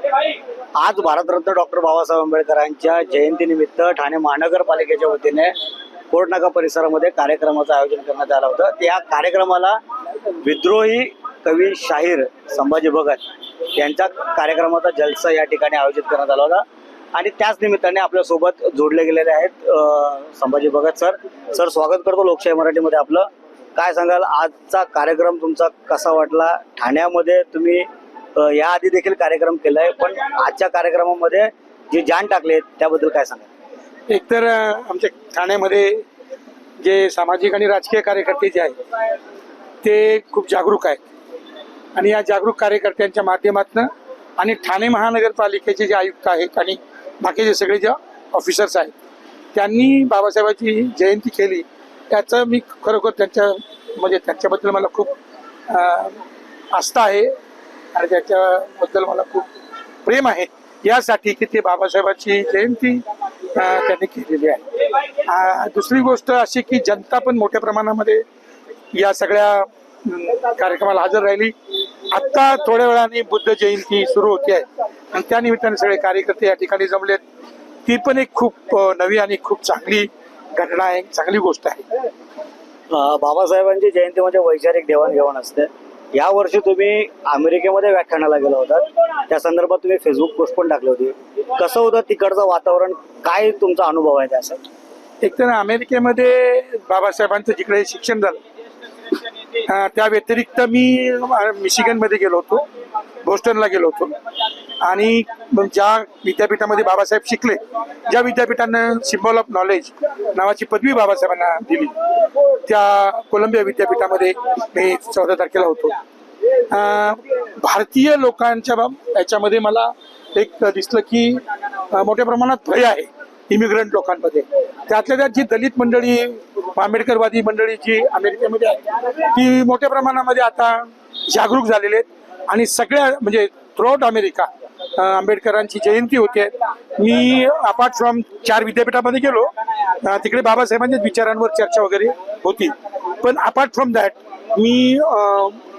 आज भारतरत्न डॉक्टर बाबासाहेब आंबेडकरांच्या जयंतीनिमित्त ठाणे महानगरपालिकेच्या वतीने कोर्ट नाका परिसरामध्ये कार्यक्रमाचं आयोजन करण्यात आलं होतं. त्या कार्यक्रमाला विद्रोही कवी शाहीर संभाजी भगत यांच्या कार्यक्रमाचा जलसा या ठिकाणी आयोजित करण्यात आला होता आणि त्याच निमित्ताने आपल्यासोबत जोडले गेलेले आहेत संभाजी भगत सर. सर, स्वागत करतो लोकशाही मराठीमध्ये आपलं. काय सांगाल, आजचा कार्यक्रम तुमचा कसा वाटला? ठाण्यामध्ये तुम्ही याआधी देखील कार्यक्रम केलाय, पण आजच्या कार्यक्रमामध्ये जे जान टाकले त्याबद्दल काय सांगाल? एकतर आमच्या ठाण्यामध्ये जे सामाजिक आणि राजकीय कार्यकर्ते जे आहेत ते खूप जागरूक आहेत आणि या जागरूक कार्यकर्त्यांच्या माध्यमातून आणि ठाणे महानगरपालिकेचे जे आयुक्त आहेत आणि बाकीचे सगळे जे ऑफिसर्स आहेत त्यांनी बाबासाहेबांची जयंती केली, त्याचं मी खरोखर त्यांच्याबद्दल मला खूप आस्था आहे आणि त्याच्याबद्दल मला खूप प्रेम आहे यासाठी की ते बाबासाहेबांची जयंती त्यांनी केलेली आहे. दुसरी गोष्ट अशी की जनता पण मोठ्या प्रमाणामध्ये या सगळ्या कार्यक्रमाला हजर राहिली. आत्ता थोड्या वेळाने बुद्ध जयंती सुरू होते आहे आणि त्या निमित्ताने सगळे कार्यकर्ते या ठिकाणी जमलेत. ती पण एक खूप नवी आणि खूप चांगली घटना आहे, चांगली गोष्ट आहे. बाबासाहेबांची जयंती म्हणजे वैचारिक देवाणघेवाण असते. या वर्षी तुम्ही अमेरिकेमध्ये व्याख्यानाला गेला होता, त्या संदर्भात तुम्ही फेसबुक पोस्ट पण टाकली होती. कसं होतं तिकडचं वातावरण? काय तुमचा अनुभव आहे त्यासाठी? एकतर अमेरिकेमध्ये बाबासाहेबांचं जिकडे शिक्षण झालं त्या व्यतिरिक्त मी मिशिगनमध्ये गेलो होतो, बोस्टनला गेलो होतो आणि ज्या विद्यापीठामध्ये बाबासाहेब शिकले, ज्या विद्यापीठानं सिम्बॉल ऑफ नॉलेज नावाची पदवी बाबासाहेबांना दिली, त्या कोलंबिया विद्यापीठामध्ये मी 14 तारखेला होतो. भारतीय लोकांच्या याच्यामध्ये मला एक दिसलं की मोठ्या प्रमाणात भय आहे इमिग्रंट लोकांमध्ये. त्यातल्या त्यात जी दलित मंडळी, आंबेडकरवादी मंडळी जी अमेरिकेमध्ये आहे ती मोठ्या प्रमाणामध्ये आता जागरूक झालेले आहेत आणि सगळ्या म्हणजे थ्रूआउट अमेरिका आंबेडकरांची जयंती होते. मी अपार्ट फ्रॉम 4 विद्यापीठामध्ये गेलो, तिकडे बाबासाहेबांच्या विचारांवर चर्चा वगैरे होती. पण अपार्ट फ्रॉम दॅट मी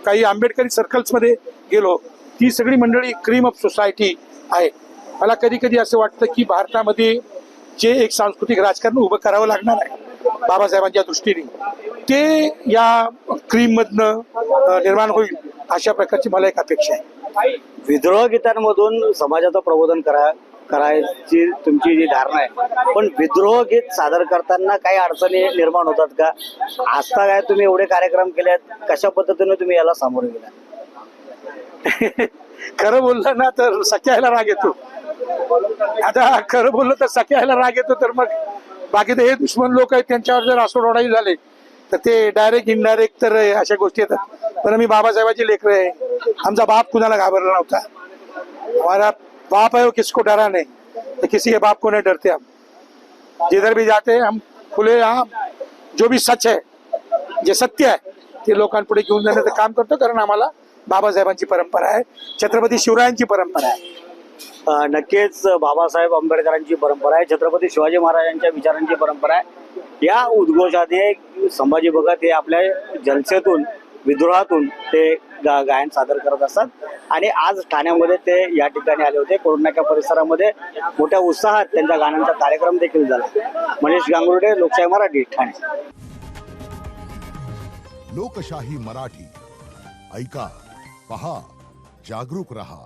काही आंबेडकरी सर्कल्समध्ये गेलो. ती सगळी मंडळी क्रीम ऑफ सोसायटी आहे. मला कधी कधी असं वाटतं की भारतामध्ये जे एक सांस्कृतिक राजकारण उभं करावं लागणार आहे बाबासाहेबांच्या दृष्टीने, ते या क्रीममधनं निर्माण होईल अशा प्रकारची मला एक अपेक्षा आहे. विद्रोह गीतांमधून समाजाचं प्रबोधन करायची तुमची जी धारणा आहे, पण विद्रोह गीत सादर करताना काही अडचणी निर्माण होतात का? आता काय तुम्ही एवढे कार्यक्रम केलेत, कशा पद्धतीने तुम्ही याला सामोरे गेला? खरं बोललं ना तर सख्याला राग येतो. आता खरं बोललं तर सख्याला राग येतो, तर मग बाकी तर हे दुश्मन लोक आहेत त्यांच्यावर जर आसोडोडाई झाले तर ते डायरेक्ट इनडायरेक्ट तर अशा गोष्टी येतात. पण मी बाबासाहेबांची लेकरं आहे. आमचा बाप कुणाला घाबरला नव्हता. हमारा बाप है वो किसको डरा नहीं, तो किसी के बाप को नहीं डरते. हम जिधर भी जाते हम खुले आम जो भी सच है, जे सत्य आहे ते लोकांपुढे घेऊन जाण्याचं काम करतो, कारण आम्हाला बाबासाहेबांची परंपरा आहे, छत्रपती शिवरायांची परंपरा आहे. नक्कीच बाबासाहेब आंबेडकरांची परंपरा आहे, छत्रपती शिवाजी महाराजांच्या विचारांची परंपरा आहे. या उद्घोषात संभाजी भगत हे आपल्या जलसेतून, विद्रोहातून ते गायन सादर करत असतात आणि आज ठाण्यामध्ये ते या ठिकाणी आले होते. कोर्ट नाका परिसरामध्ये मोठ्या उत्साहात त्यांच्या गाण्यांचा कार्यक्रम देखील झाला. मनीष गांगुर्डे, लोकशाही मराठी, ठाणे. लोकशाही मराठी ऐका, पहा, जागरूक रहा.